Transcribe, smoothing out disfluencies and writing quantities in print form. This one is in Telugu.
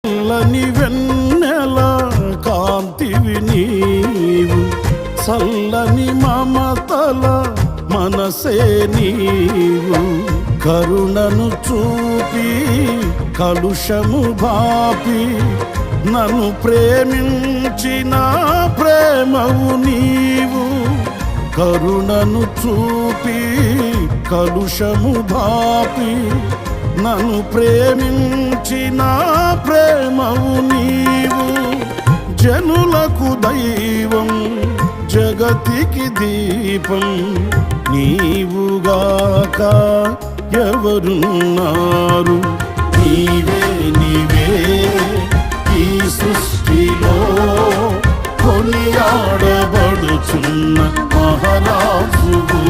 చల్లని వెన్నెల కాంతివి నీవు, చల్లని మమతల మనసే నీవు, కరుణను చూపి కలుషము బాపి నన్ను ప్రేమించిన ప్రేమవు నీవు, కరుణను చూపి కలుషము బాపి నన్ను ప్రేమించిన ప్రేమవు నీవు, జనులకు దైవం జగతికి దీపం నీవుగాక ఎవరున్నారు, నీవే నీవే ఈ సృష్టిలో కొనియాడబడుచున్న మహారాజువు.